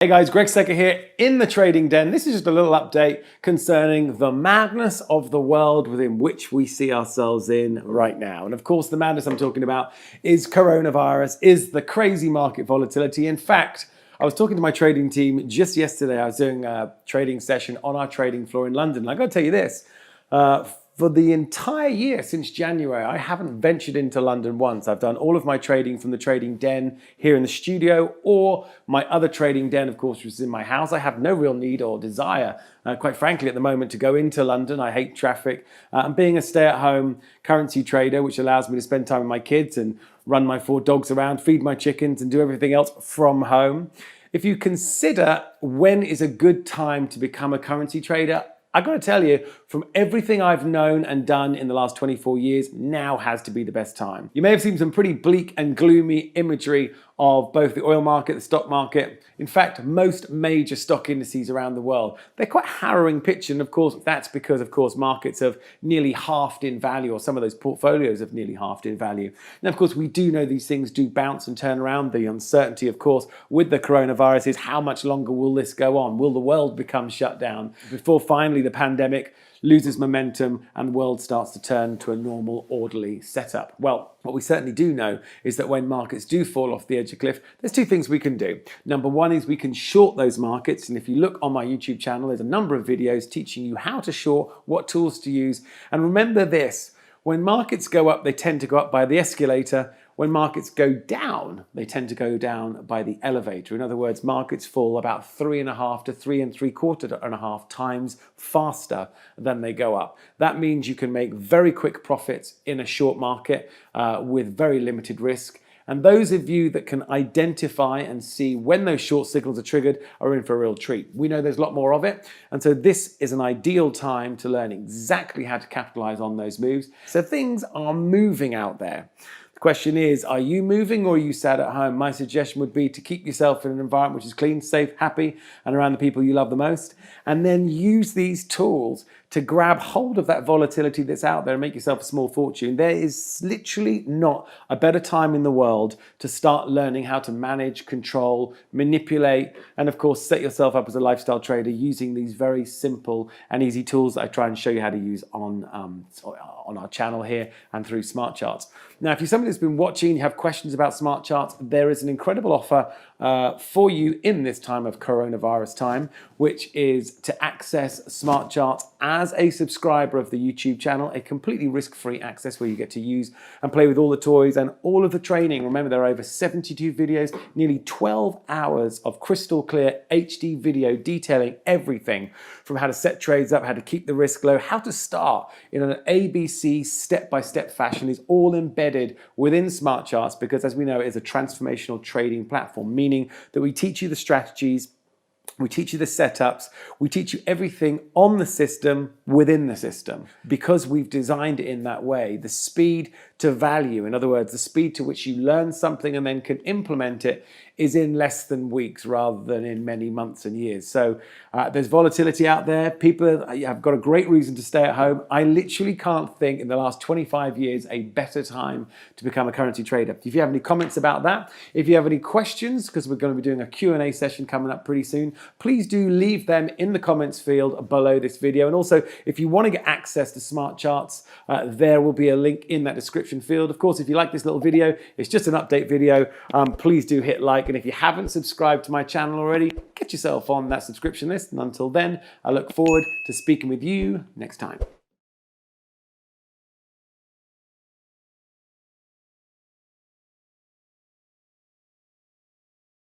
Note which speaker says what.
Speaker 1: Hey guys, Greg Secker here in the Trading Den. This is just a little update concerning the madness of the world within which we see ourselves in right now. And of course, the madness I'm talking about is coronavirus, is the crazy market volatility. In fact, I was talking to my trading team just yesterday. I was doing a trading session on our trading floor in London. And I got to tell you this, for the entire year since January, I haven't ventured into London once. I've done all of my trading from the Trading Den here in the studio, or my other Trading Den, of course, which is in my house. I have no real need or desire, quite frankly, at the moment to go into London. I hate traffic. And being a stay-at-home currency trader, which allows me to spend time with my kids and run my 4 dogs around, feed my chickens, and do everything else from home. If you consider when is a good time to become a currency trader, I've got to tell you, from everything I've known and done in the last 24 years, now has to be the best time. You may have seen some pretty bleak and gloomy imagery of both the oil market, the stock market. In fact, most major stock indices around the world. They're quite harrowing picture, and of course, that's because, of course, markets have nearly halved in value, or some of those portfolios have nearly halved in value. Now, of course, we do know these things do bounce and turn around. The uncertainty, of course, with the coronavirus is how much longer will this go on? Will the world become shut down before finally the pandemic loses momentum and the world starts to turn to a normal, orderly setup? Well, what we certainly do know is that when markets do fall off the edge of a cliff, there's 2 things we can do. Number 1 is we can short those markets. And if you look on my YouTube channel, there's a number of videos teaching you how to short, what tools to use. And remember this, when markets go up, they tend to go up by the escalator. When markets go down, they tend to go down by the elevator. In other words, markets fall about 3.5 to 3.75 times faster than they go up. That means you can make very quick profits in a short market with very limited risk. And those of you that can identify and see when those short signals are triggered are in for a real treat. We know there's a lot more of it. And so this is an ideal time to learn exactly how to capitalize on those moves. So things are moving out there. The question is, are you moving or are you sat at home? My suggestion would be to keep yourself in an environment which is clean, safe, happy, and around the people you love the most. And then use these tools to grab hold of that volatility that's out there and make yourself a small fortune. There is literally not a better time in the world to start learning how to manage, control, manipulate, and of course, set yourself up as a lifestyle trader using these very simple and easy tools that I try and show you how to use on our channel here and through SmartCharts. Now, if you're somebody that's been watching, you have questions about SmartCharts, there is an incredible offer for you in this time of coronavirus time, which is to access SmartCharts as a subscriber of the YouTube channel, a completely risk-free access where you get to use and play with all the toys and all of the training. Remember, there are over 72 videos, nearly 12 hours of crystal clear HD video detailing everything from how to set trades up, how to keep the risk low, how to start in an ABC step-by-step fashion is all embedded within SmartCharts because, as we know, it is a transformational trading platform, meaning that we teach you the strategies, we teach you the setups, we teach you everything on the system, within the system. Because we've designed it in that way, the speed to value, in other words, the speed to which you learn something and then can implement it is in less than weeks rather than in many months and years. So there's volatility out there. People have got a great reason to stay at home. I literally can't think in the last 25 years a better time to become a currency trader. If you have any comments about that, if you have any questions, because we're going to be doing a Q&A session coming up pretty soon, please do leave them in the comments field below this video. And also, if you want to get access to SmartCharts, there will be a link in that description field. Of course, if you like this little video, it's just an update video. Please do hit like. And if you haven't subscribed to my channel already, get yourself on that subscription list. And until then, I look forward to speaking with you next time.